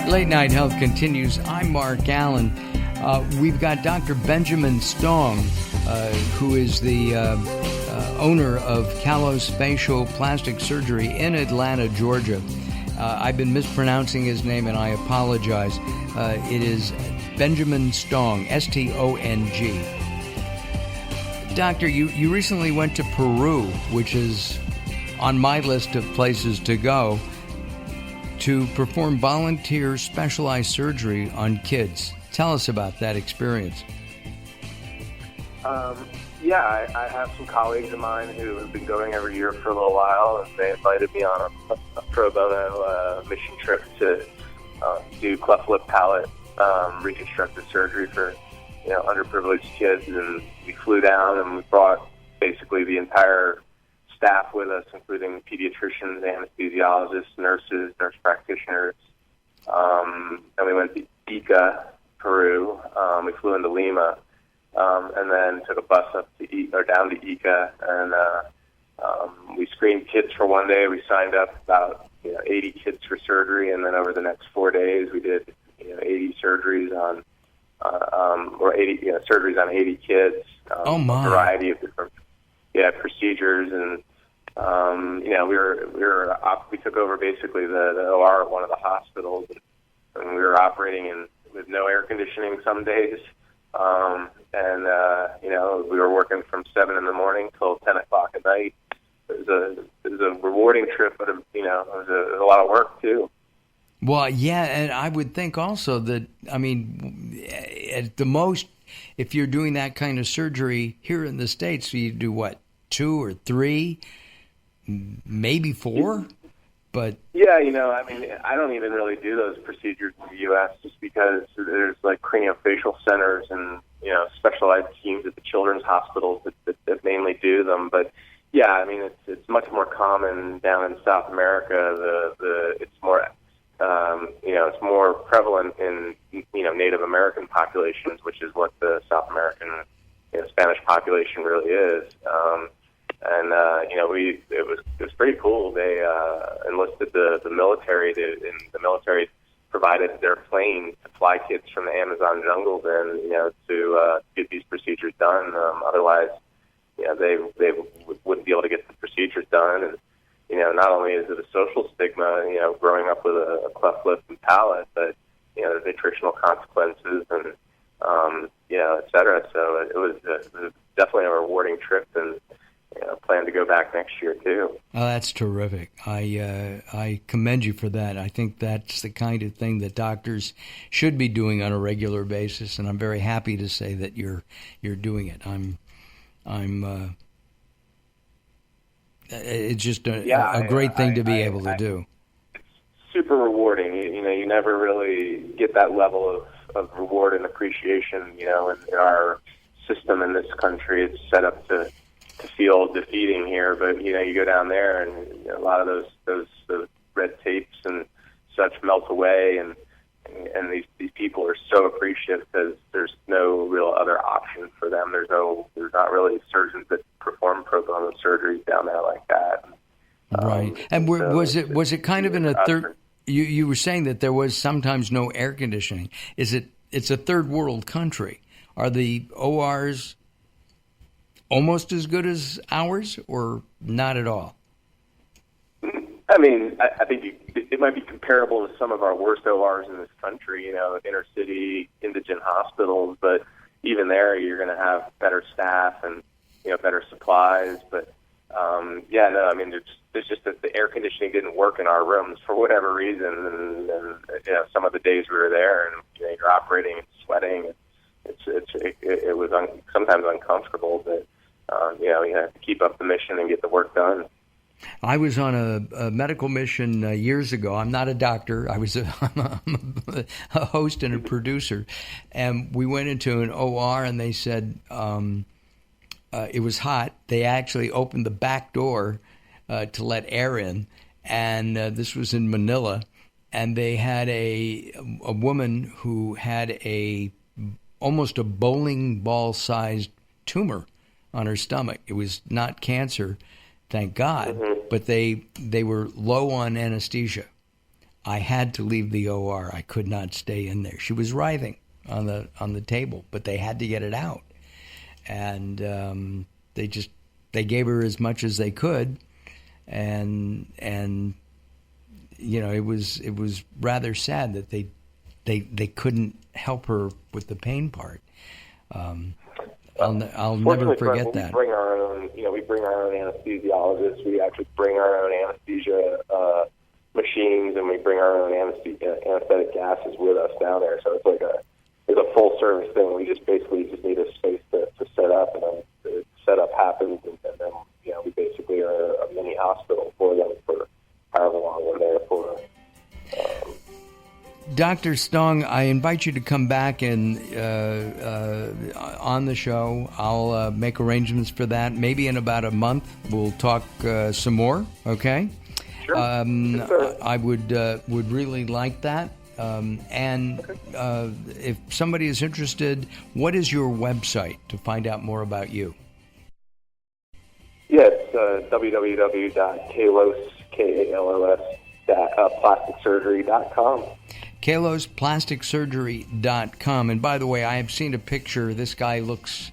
Late Night Health continues. I'm Mark Allen. We've got Dr. Benjamin Stong, who is the owner of Kalos Facial Plastic Surgery in Atlanta, Georgia. I've been mispronouncing his name, and I apologize. It is Benjamin Stong, S-T-O-N-G. Doctor, you recently went to Peru, which is on my list of places to go, to perform volunteer specialized surgery on kids. Tell us about that experience. I have some colleagues of mine who have been going every year for a little while, and they invited me on a pro bono mission trip to do cleft lip palate reconstructive surgery for underprivileged kids. And we flew down and we brought basically the entire staff with us, including pediatricians, anesthesiologists, nurses, nurse practitioners. And we went to Ica, Peru. We flew into Lima, and then took a bus up to down to Ica, and we screened kids for one day. We signed up about 80 kids for surgery, and then over the next 4 days, we did 80 surgeries on 80 surgeries on 80 kids. Oh my! A variety of different procedures, and we took over basically the OR at one of the hospitals, and we were operating with no air conditioning some days, we were working from 7 in the morning till 10 o'clock at night. It was a rewarding trip, but it was a lot of work too. Well, yeah, and I would think also that, at the most, if you're doing that kind of surgery here in the States, you do what, 2 or 3, maybe 4? But yeah, I don't even really do those procedures in the U.S. just because there's like craniofacial centers and specialized teams at the children's hospitals that mainly do them. But yeah, it's much more common down in South America. It's more it's more prevalent in Native American populations, which is what the South American Spanish population really is. It was pretty cool. They enlisted the military, and the military provided their plane to fly kids from the Amazon jungles in, to get these procedures done. Otherwise, they wouldn't be able to get the procedures done. And not only is it a social stigma, growing up with a cleft lip and palate, but the nutritional consequences and et cetera. So it was definitely a rewarding trip, and plan to go back next year too. Oh, that's terrific. I commend you for that. I think that's the kind of thing that doctors should be doing on a regular basis, and I'm very happy to say that you're doing it. It's just a great thing to be able to do. It's super rewarding. You never really get that level of reward and appreciation. In our system in this country, it's set up to feel defeating here, but you go down there and a lot of those red tapes and such melt away, and these people are so appreciative because there's no real other option for them. There's not really surgeons that perform pro bono surgeries down there like that. Right. And was it kind of in a third? You were saying that there was sometimes no air conditioning. It's a third world country. Are the ORs almost as good as ours, or not at all? I think it might be comparable to some of our worst ORs in this country, inner city, indigent hospitals, but even there you're going to have better staff and, better supplies. But, it's just that the air conditioning didn't work in our rooms for whatever reason. And some of the days we were there and, you're operating and sweating. It was sometimes uncomfortable, but, you have to keep up the mission and get the work done. I was on a medical mission years ago. I'm not a doctor. I'm a host and a producer. And we went into an OR, and they said it was hot. They actually opened the back door to let air in. And this was in Manila. And they had a woman who had almost a bowling ball-sized tumor on her stomach. It was not cancer, thank God, but they were low on anesthesia. I had to leave the OR. I could not stay in there. She was writhing on the table, but they had to get it out, and they gave her as much as they could, and it was rather sad that they couldn't help her with the pain part. I'll never forget that. We bring our own anesthesiologists. We actually bring our own anesthesia machines, and we bring our own anesthetic gases with us down there. So it's a full service thing. We just need a space to set up, and then the setup happens, and then we basically are a mini hospital for them for however long we're there for. Dr. Stong, I invite you to come back and on the show. I'll make arrangements for that. Maybe in about a month we'll talk some more. Okay. Sure. I would really like that. If somebody is interested, what is your website to find out more about you? Yeah, it's www.kallos.plasticsurgery.com. KalosPlasticSurgery.com. And by the way, I have seen a picture. This guy looks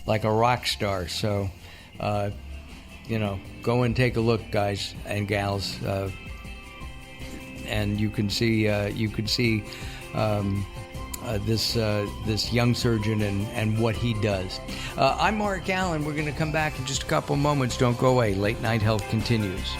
like a rock star. So, go and take a look, guys and gals. And you can see this young surgeon and what he does. I'm Mark Allen. We're going to come back in just a couple moments. Don't go away. Late Night Health continues.